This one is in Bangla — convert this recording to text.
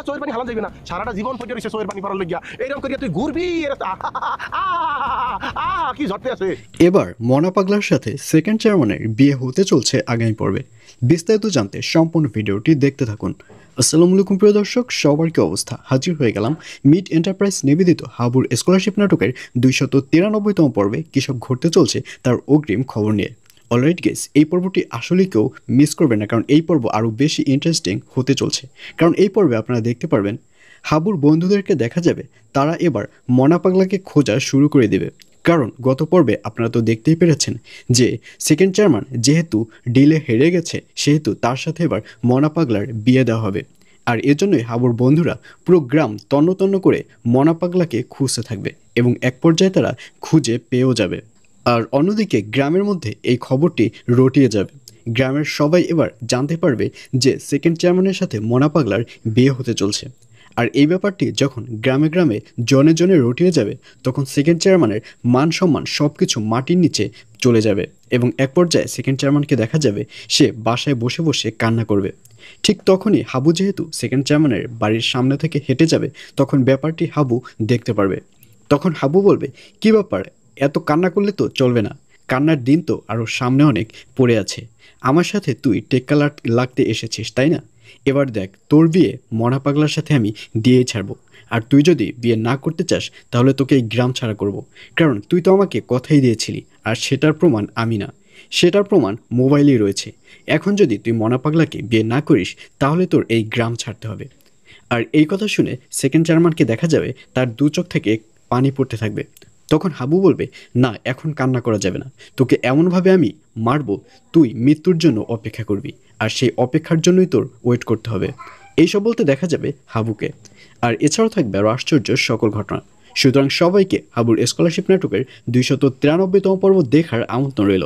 চোয়ের পানি হালান যাবে না, সারাটা জীবন ফটে রয়েছে চোয়ের পানি পড়ার লইয়া, এইরকম করিয়া তুই ঘুরবি কি ঝরতে আছে। এবার মনা পাগলার সাথে সেকেন্ড চেয়ারম্যানের বিয়ে হতে চলছে আগামী পর্বে। বিস্তারিত জানতে সম্পূর্ণ ভিডিওটি দেখতে থাকুন। আসসালামু আলাইকুম প্রিয় দর্শক, সবার কি অবস্থা? হাজির হয়ে গেলাম মিড এন্টারপ্রাইজ নিবেদিত হাবুর স্কলারশিপ নাটকের 293তম পর্বে কৃষক ঘটতে চলছে তার অগ্রিম খবর নিয়ে। অলরাইট গেস, এই পর্বটি আসলে কেউ মিস করবে না, কারণ এই পর্ব আরও বেশি ইন্টারেস্টিং হতে চলছে। কারণ এই পর্বে আপনারা দেখতে পারবেন হাবুর বন্ধুদেরকে দেখা যাবে তারা এবার মনা পাগলাকে খোঁজা শুরু করে দেবে। কারণ গত পর্বে আপনারা তো দেখতেই পেরেছেন যে সেকেন্ড চেয়ারম্যান যেহেতু ডিলে হেরে গেছে, সেহেতু তার সাথে এবার মনা পাগলার বিয়ে দেওয়া হবে। আর এজন্যই হাবুর বন্ধুরা পুরো গ্রাম তন্ন তন্ন করে মনা পাগলাকে খুঁজতে থাকবে এবং এক পর্যায়ে তারা খুঁজে পেয়েও যাবে। আর অন্যদিকে গ্রামের মধ্যে এই খবরটি রটিয়ে যাবে। গ্রামের সবাই এবার জানতে পারবে যে সেকেন্ড চেয়ারম্যানের সাথে মনা পাগলার বিয়ে হতে চলছে। আর এই ব্যাপারটি যখন গ্রামে গ্রামে জনে জনে রটিয়ে যাবে, তখন সেকেন্ড চেয়ারম্যানের মান সম্মান সব কিছু মাটির নিচে চলে যাবে এবং এক পর্যায়ে সেকেন্ড চেয়ারম্যানকে দেখা যাবে সে বাসায় বসে বসে কান্না করবে। ঠিক তখনই হাবু যেহেতু সেকেন্ড চেয়ারম্যানের বাড়ির সামনে থেকে হেঁটে যাবে, তখন ব্যাপারটি হাবু দেখতে পারবে। তখন হাবু বলবে, কী ব্যাপার, এত কান্না করলে তো চলবে না, কান্নার দিন তো আরও সামনে অনেক পড়ে আছে। আমার সাথে তুই টেক্কা লাগতে এসেছিস তাই না? এবার দেখ, তোর বিয়ে মনা পাগলার সাথে আমি দিয়েই ছাড়বো। আর তুই যদি বিয়ে না করতে চাস তাহলে তোকে এই গ্রাম ছাড়া করব। কারণ তুই তো আমাকে কথাই দিয়েছিলি, আর সেটার প্রমাণ আমি না, সেটার প্রমাণ মোবাইলেই রয়েছে। এখন যদি তুই মনা পাগলাকে বিয়ে না করিস তাহলে তোর এই গ্রাম ছাড়তে হবে। আর এই কথা শুনে সেকেন্ড চেয়ারম্যানকে দেখা যাবে তার দু চোখ থেকে পানি পড়তে থাকবে। তখন হাবু বলবে, না এখন কান্না করা যাবে না, তোকে এমনভাবে আমি মারবো তুই মৃত্যুর জন্য অপেক্ষা করবি, আর সেই অপেক্ষার জন্যই তোর ওয়েট করতে হবে। এইসব বলতে দেখা যাবে হাবুকে। আর এছাড়াও থাকবে আরও আশ্চর্য সকল ঘটনা। সুতরাং সবাইকে হাবুর স্কলারশিপ নাটকের 293তম পর্ব দেখার আমন্ত্রণ রইল।